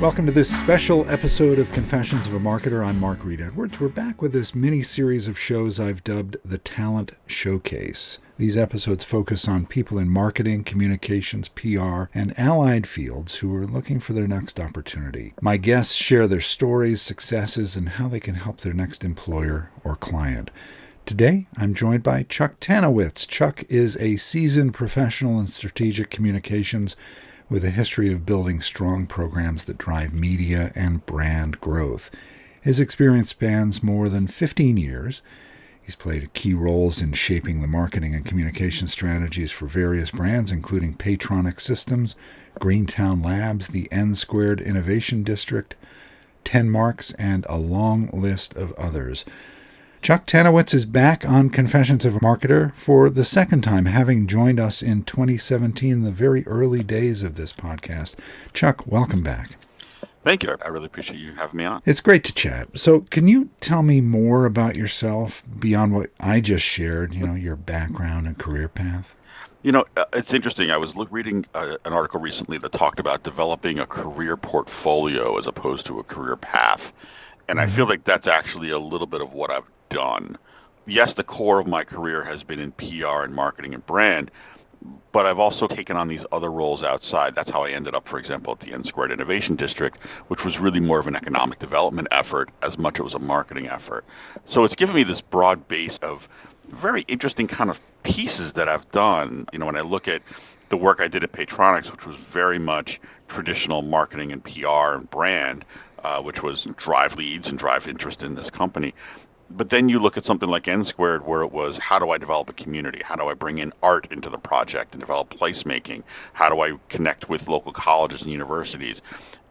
Welcome to this special episode of Confessions of a Marketer. I'm Mark Reed Edwards. We're back with this mini-series of shows I've dubbed the Talent Showcase. These episodes focus on people in marketing, communications, PR, and allied fields who are looking for their next opportunity. My guests share their stories, successes, and how they can help their next employer or client. Today, I'm joined by Chuck Tanowitz. Chuck is a seasoned professional in strategic communications with a history of building strong programs that drive media and brand growth. His experience spans more than 15 years. He's played key roles in shaping the marketing and communication strategies for various brands, including Paytronix Systems, Greentown Labs, the N-Squared Innovation District, TenMarks, and a long list of others. Chuck Tanowitz is back on Confessions of a Marketer for the second time, having joined us in 2017, the very early days of this podcast. Chuck, welcome back. Thank you. I really appreciate you having me on. It's great to chat. So can you tell me more about yourself beyond what I just shared, your background and career path? It's interesting. I was reading an article recently that talked about developing a career portfolio as opposed to a career path. And I feel like that's actually a little bit of what I've done. Yes, the core of my career has been in PR and marketing and brand, but I've also taken on these other roles outside. That's how I ended up, for example, at the N-Squared Innovation District, which was really more of an economic development effort as much as it was a marketing effort. So it's given me this broad base of very interesting kind of pieces that I've done. When I look at the work I did at Paytronix, which was very much traditional marketing and PR and brand, which was drive leads and drive interest in this company. But then you look at something like N-Squared, where it was, how do I develop a community? How do I bring in art into the project and develop placemaking? How do I connect with local colleges and universities?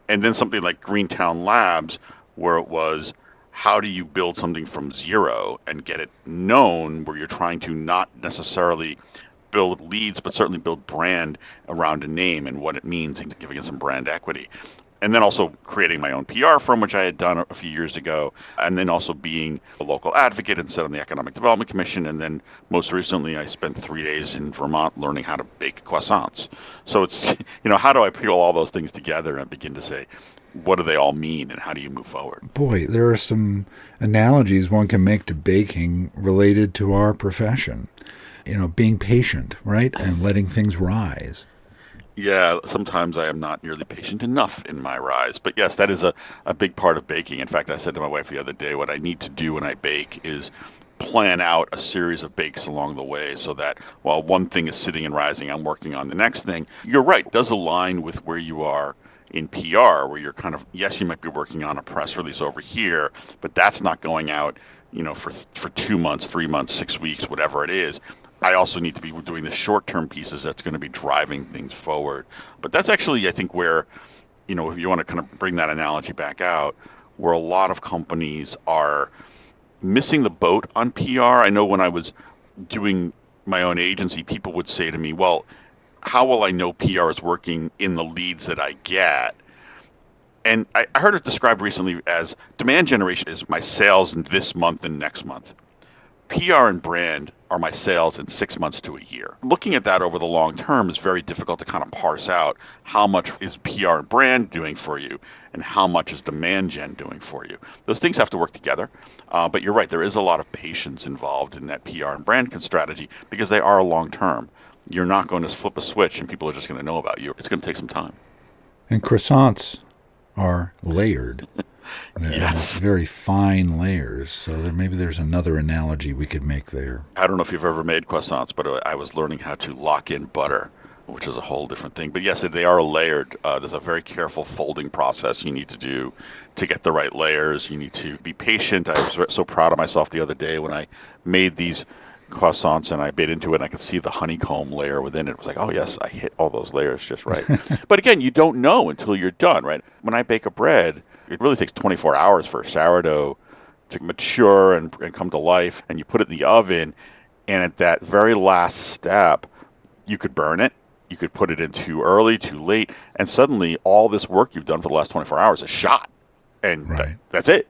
And then something like Greentown Labs, where it was, how do you build something from zero and get it known, where you're trying to not necessarily build leads, but certainly build brand around a name and what it means and giving it some brand equity. And then also creating my own PR firm, which I had done a few years ago, and then also being a local advocate and sit on the Economic Development Commission. And then most recently, I spent 3 days in Vermont learning how to bake croissants. So it's, how do I put all those things together and begin to say, what do they all mean and how do you move forward? Boy, there are some analogies one can make to baking related to our profession. Being patient, right? And letting things rise. Yeah, sometimes I am not nearly patient enough in my rise. But yes, that is a big part of baking. In fact, I said to my wife the other day, what I need to do when I bake is plan out a series of bakes along the way so that while one thing is sitting and rising, I'm working on the next thing. You're right, it does align with where you are in PR, where you're kind of, yes, you might be working on a press release over here, but that's not going out, for 2 months, 3 months, 6 weeks, whatever it is. I also need to be doing the short-term pieces that's going to be driving things forward. But that's actually, I think, where, if you want to kind of bring that analogy back out, where a lot of companies are missing the boat on PR. I know when I was doing my own agency, people would say to me, well, how will I know PR is working in the leads that I get? And I heard it described recently as demand generation is my sales in this month and next month. PR and brand are my sales in 6 months to a year. Looking at that over the long term is very difficult to kind of parse out how much is PR and brand doing for you and how much is demand gen doing for you. Those things have to work together. But you're right, there is a lot of patience involved in that PR and brand strategy because they are long term. You're not going to flip a switch and people are just going to know about you. It's going to take some time. And croissants are layered. Yes. Very fine layers. So maybe there's another analogy we could make there. I don't know if you've ever made croissants, but I was learning how to lock in butter, which is a whole different thing. But yes, they are layered. There's a very careful folding process you need to do to get the right layers. You need to be patient. I was so proud of myself the other day when I made these croissants and I bit into it and I could see the honeycomb layer within it. It was like, oh yes, I hit all those layers just right. But again, you don't know until you're done, right? When I bake a bread, it really takes 24 hours for sourdough to mature and come to life, and you put it in the oven, and at that very last step, you could burn it, you could put it in too early, too late, and suddenly all this work you've done for the last 24 hours is shot, and right. That's it.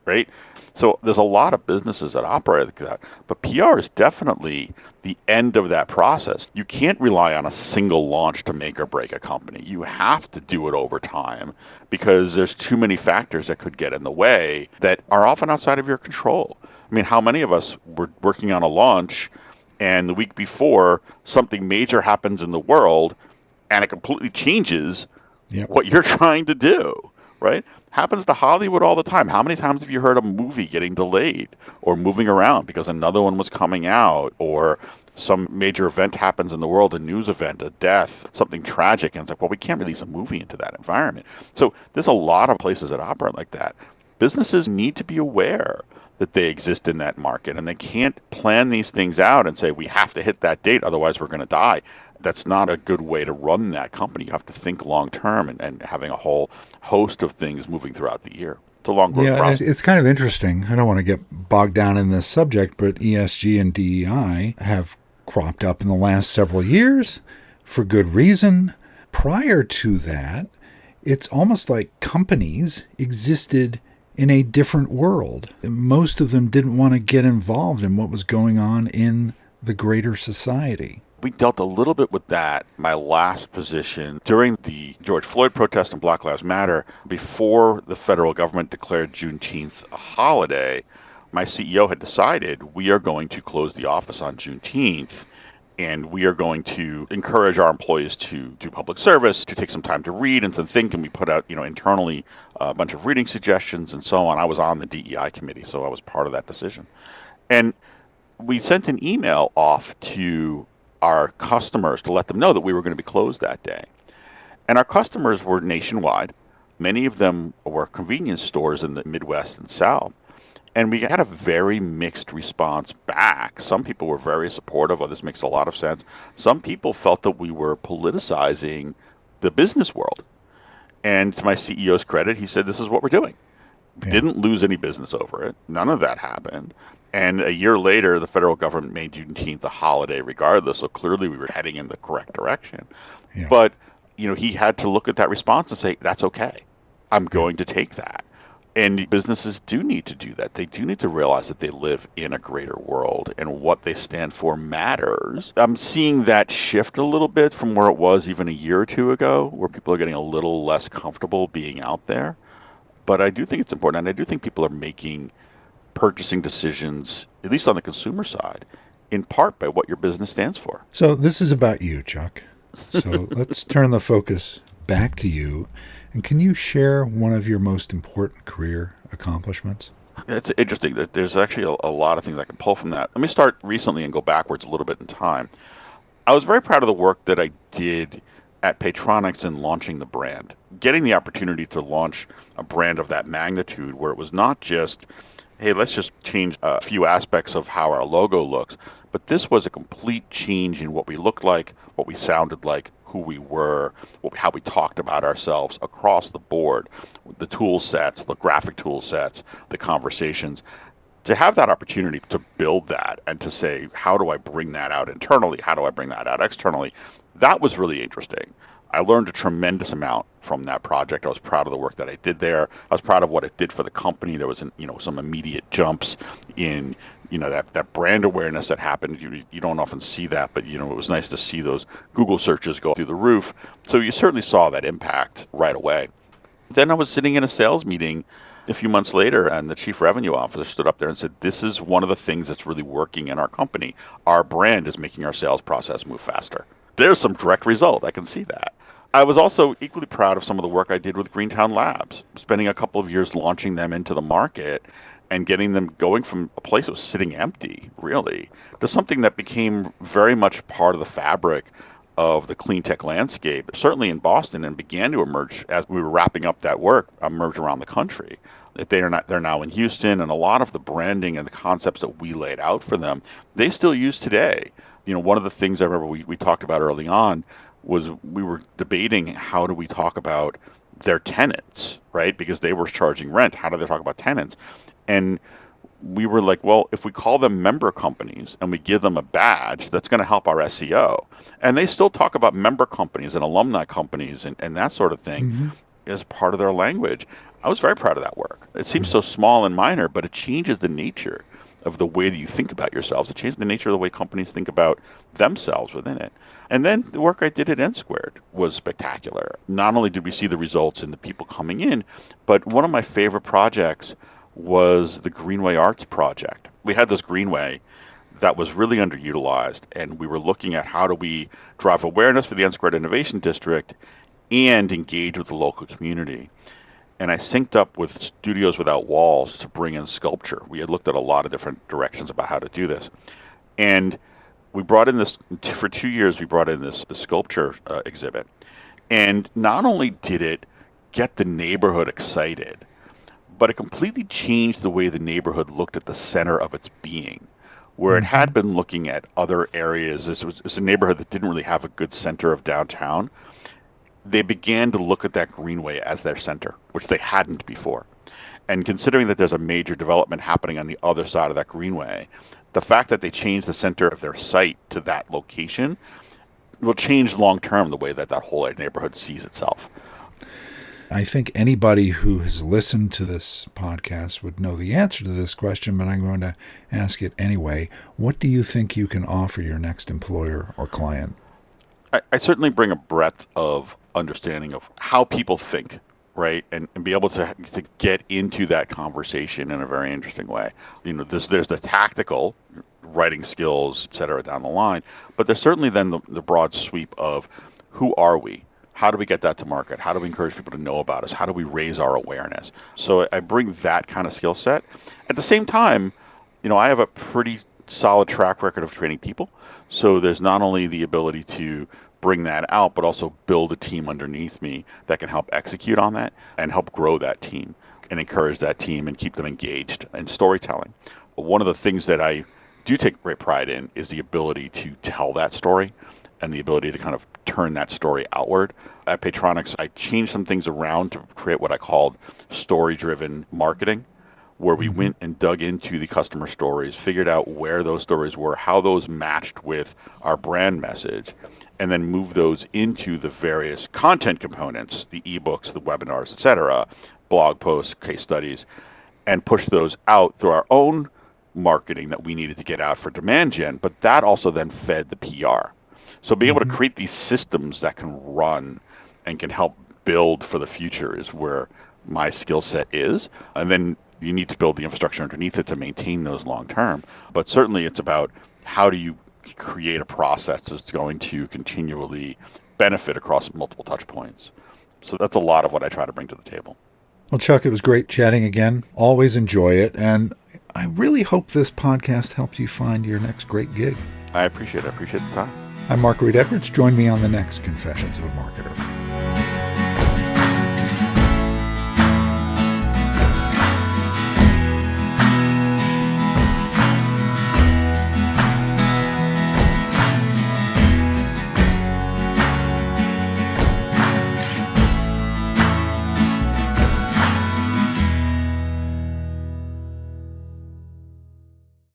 right? So there's a lot of businesses that operate like that, but PR is definitely the end of that process. You can't rely on a single launch to make or break a company. You have to do it over time because there's too many factors that could get in the way that are often outside of your control. I mean, how many of us were working on a launch and the week before something major happens in the world and it completely changes Yep. what you're trying to do, right? Happens to Hollywood all the time. How many times have you heard a movie getting delayed or moving around because another one was coming out, or some major event happens in the world, a news event, a death, something tragic, and it's like, well, we can't release a movie into that environment. So there's a lot of places that operate like that. Businesses need to be aware that they exist in that market, and they can't plan these things out and say, we have to hit that date, otherwise we're going to die. That's not a good way to run that company. You have to think long term and having a whole host of things moving throughout the year. It's a long growth process. It's kind of interesting. I don't want to get bogged down in this subject, but ESG and DEI have cropped up in the last several years for good reason. Prior to that, it's almost like companies existed in a different world. Most of them didn't want to get involved in what was going on in the greater society. We dealt a little bit with that, my last position, during the George Floyd protest and Black Lives Matter. Before the federal government declared Juneteenth a holiday, my CEO had decided we are going to close the office on Juneteenth, and we are going to encourage our employees to do public service, to take some time to read and to think, and we put out, internally a bunch of reading suggestions and so on. I was on the DEI committee, so I was part of that decision. And we sent an email off to our customers to let them know that we were going to be closed that day. And our customers were nationwide. Many of them were convenience stores in the Midwest and South. And we had a very mixed response back. Some people were very supportive. Oh, this makes a lot of sense. Some people felt that we were politicizing the business world. And to my CEO's credit, he said, this is what we're doing. We didn't lose any business over it. None of that happened. And a year later, the federal government made Juneteenth a holiday regardless, so clearly we were heading in the correct direction. Yeah. But, he had to look at that response and say, that's okay. I'm going to take that. And businesses do need to do that. They do need to realize that they live in a greater world and what they stand for matters. I'm seeing that shift a little bit from where it was even a year or two ago, where people are getting a little less comfortable being out there. But I do think it's important, and I do think people are making purchasing decisions, at least on the consumer side, in part by what your business stands for. So this is about you, Chuck. So let's turn the focus back to you. And can you share one of your most important career accomplishments? It's interesting that there's actually a lot of things I can pull from that. Let me start recently and go backwards a little bit in time. I was very proud of the work that I did at Paytronix in launching the brand. Getting the opportunity to launch a brand of that magnitude, where it was not just, hey, let's just change a few aspects of how our logo looks, but this was a complete change in what we looked like, what we sounded like, who we were, how we talked about ourselves across the board, the tool sets, the graphic tool sets, the conversations. To have that opportunity to build that and to say, how do I bring that out internally? How do I bring that out externally? That was really interesting. I learned a tremendous amount from that project. I was proud of the work that I did there. I was proud of what it did for the company. There was, some immediate jumps in, that brand awareness that happened. You don't often see that, but, it was nice to see those Google searches go through the roof. So you certainly saw that impact right away. Then I was sitting in a sales meeting a few months later, and the chief revenue officer stood up there and said, this is one of the things that's really working in our company. Our brand is making our sales process move faster. There's some direct result. I can see that. I was also equally proud of some of the work I did with Greentown Labs, spending a couple of years launching them into the market and getting them going from a place that was sitting empty, really, to something that became very much part of the fabric of the clean tech landscape, certainly in Boston, and began to emerge as we were wrapping up that work, emerge around the country. They're now in Houston, and a lot of the branding and the concepts that we laid out for them, they still use today. One of the things I remember we talked about early on was we were debating how do we talk about their tenants, right? Because they were charging rent. How do they talk about tenants? And we were like, well, if we call them member companies and we give them a badge, that's going to help our SEO. And they still talk about member companies and alumni companies and that sort of thing as part of their language. I was very proud of that work. It seems so small and minor, but it changes the nature of the way that you think about yourselves. It changes the nature of the way companies think about themselves within it. And then the work I did at N Squared was spectacular. Not only did we see the results in the people coming in, but one of my favorite projects was the Greenway Arts project. We had this greenway that was really underutilized, and we were looking at how do we drive awareness for the N Squared Innovation District and engage with the local community. And I synced up with Studios Without Walls to bring in sculpture. We had looked at a lot of different directions about how to do this. And we brought in this, for 2 years, we brought in this sculpture exhibit. And not only did it get the neighborhood excited, but it completely changed the way the neighborhood looked at the center of its being. Where it had been looking at other areas, it was a neighborhood that didn't really have a good center of downtown. They began to look at that greenway as their center, which they hadn't before. And considering that there's a major development happening on the other side of that greenway, the fact that they changed the center of their site to that location will change long-term the way that that whole neighborhood sees itself. I think anybody who has listened to this podcast would know the answer to this question, but I'm going to ask it anyway. What do you think you can offer your next employer or client? I certainly bring a breadth of understanding of how people think, right? And be able to get into that conversation in a very interesting way. You know, there's the tactical writing skills, et cetera, down the line, but there's certainly then the broad sweep of who are we? How do we get that to market? How do we encourage people to know about us? How do we raise our awareness? So I bring that kind of skill set. At the same time, you know, I have a pretty solid track record of training people. So there's not only the ability to bring that out, but also build a team underneath me that can help execute on that and help grow that team and encourage that team and keep them engaged in storytelling. One of the things that I do take great pride in is the ability to tell that story and the ability to kind of turn that story outward. At Paytronix, I changed some things around to create what I called story-driven marketing, where we went and dug into the customer stories, figured out where those stories were, how those matched with our brand message, and then moved those into the various content components, the ebooks, the webinars, et cetera, blog posts, case studies, and pushed those out through our own marketing that we needed to get out for demand gen, but that also then fed the PR. So being able to create these systems that can run and can help build for the future is where my skill set is. And then you need to build the infrastructure underneath it to maintain those long term. But certainly it's about how do you create a process that's going to continually benefit across multiple touch points. So that's a lot of what I try to bring to the table. Well, Chuck, it was great chatting again. Always enjoy it. And I really hope this podcast helps you find your next great gig. I appreciate it. I appreciate the time. I'm Mark Reed Edwards. Join me on the next Confessions of a Marketer.